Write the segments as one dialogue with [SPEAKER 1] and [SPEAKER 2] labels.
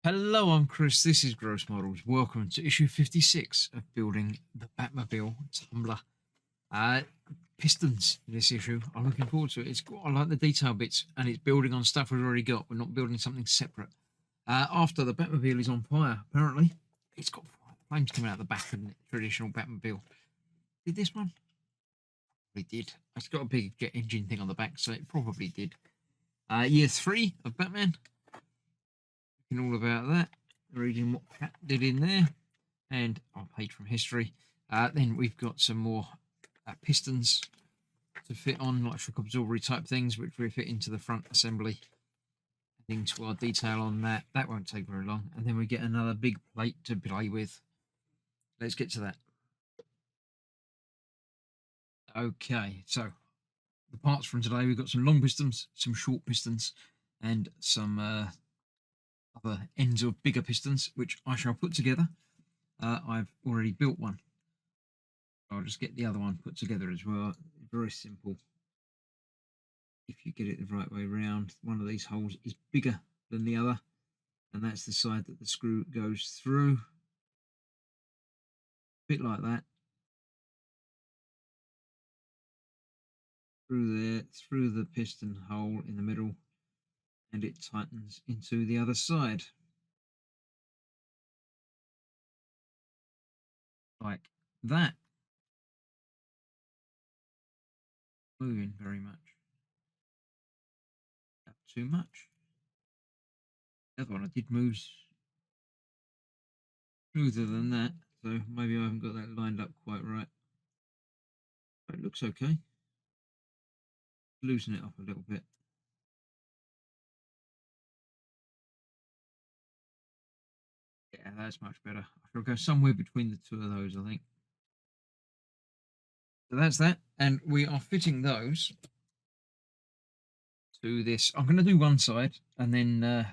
[SPEAKER 1] Hello, I'm Chris. This is Gross Models. Welcome to issue 56 of building the Batmobile Tumbler. Uh, Pistons in this issue. I'm looking forward to it. I like the detail bits, and it's building on stuff we've already got. We're not building something separate. After the Batmobile is on fire, apparently, it's got flames coming out the back of the traditional Batmobile. Did this one? It did. It's got a big jet engine thing on the back, so it probably did. Year 3 of Batman. All about that, reading what Pat did in there, and our page from history. Then we've got some more pistons to fit on, like shock absorbery type things, which we fit into the front assembly. Into our detail on that. That won't take very long. And then we get another big plate to play with. Let's get to that. Okay, so the parts from today, we've got some long pistons, some short pistons, and some other ends of bigger pistons, which I shall put together. I've already built one. I'll just get the other one put together as well. Very simple. If you get it the right way around, one of these holes is bigger than the other, and that's the side that the screw goes through. A bit like that. Through there, through the piston hole in the middle, and it tightens into the other side. Like that. Moving very much. Not too much. The other one I did move smoother than that, so maybe I haven't got that lined up quite right. But it looks okay. Loosen it up a little bit. Yeah, that's much better. I shall go somewhere between the two of those, I think. So that's that. And we are fitting those to this. I'm going to do one side and then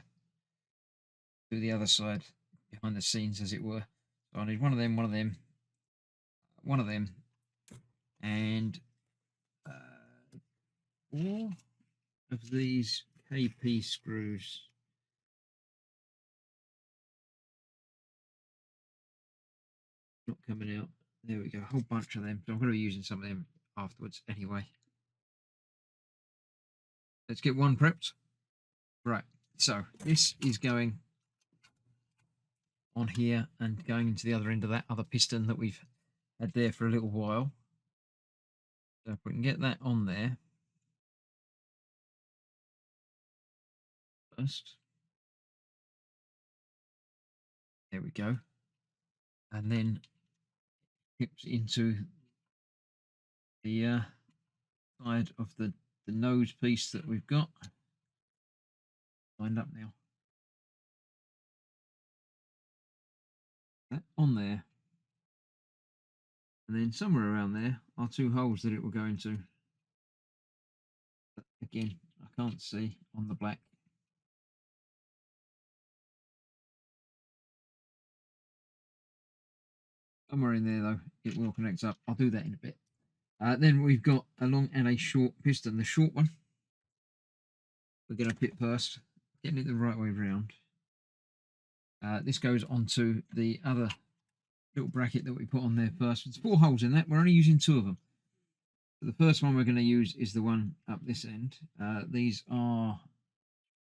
[SPEAKER 1] do the other side behind the scenes, as it were. So I need one of them, one of them, one of them, and all of these KP screws. Not coming out. There we go. A whole bunch of them. So I'm going to be using some of them afterwards anyway. Let's get one prepped. Right. So this is going on here and going into the other end of that other piston that we've had there for a little while. So if we can get that on there first. There we go. And then clips into the side of the nose piece that we've got lined up now. That on there. And then somewhere around there are two holes that it will go into. But again, I can't see on the black. Somewhere in there, though, it will connect up. I'll do that in a bit. Then we've got a long and a short piston. The short one, we're going to pit first, getting it the right way round. This goes onto the other little bracket that we put on there first. There's 4 holes in that. We're only using 2 of them. The first one we're going to use is the one up this end. These are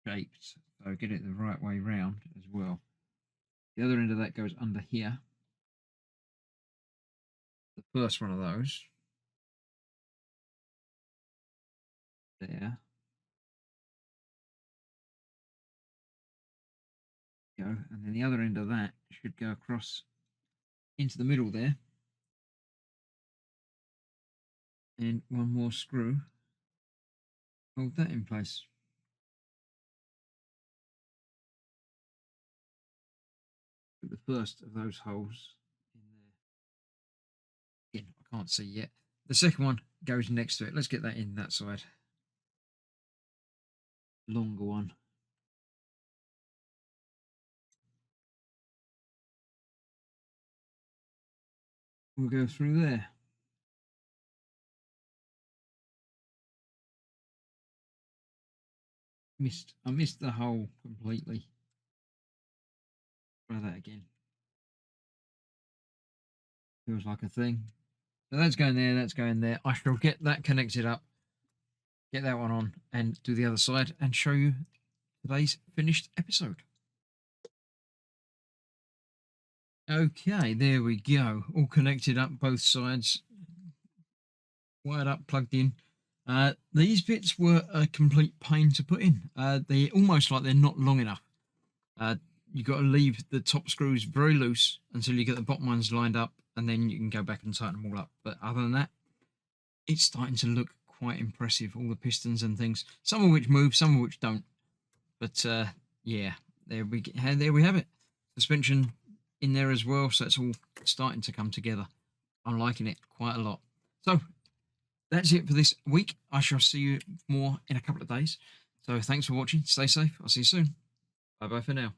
[SPEAKER 1] shaped, so get it the right way round as well. The other end of that goes under here. The first one of those. There. Go. And then the other end of that should go across into the middle there. And one more screw. Hold that in place. Put the first of those holes in there. Again, I can't see yet. The second one goes next to it. Let's get that in that side. Longer one. We'll go through there. I missed the hole completely. Try that again. Feels like a thing. So that's going there, that's going there. I shall get that connected up, get that one on, and do the other side and show you today's finished episode. Okay, there we go. All connected up, both sides, wired up, plugged in. These bits were a complete pain to put in. They're almost like they're not long enough. You've got to leave the top screws very loose until you get the bottom ones lined up, and then you can go back and tighten them all up. But other than that, it's starting to look quite impressive. All the pistons and things, some of which move, some of which don't. But yeah, there we have it. Suspension in there as well, so it's all starting to come together. I'm liking it quite a lot. So that's it for this week. I shall see you more in a couple of days. So thanks for watching. Stay safe. I'll see you soon. Bye bye for now.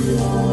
[SPEAKER 2] Yeah.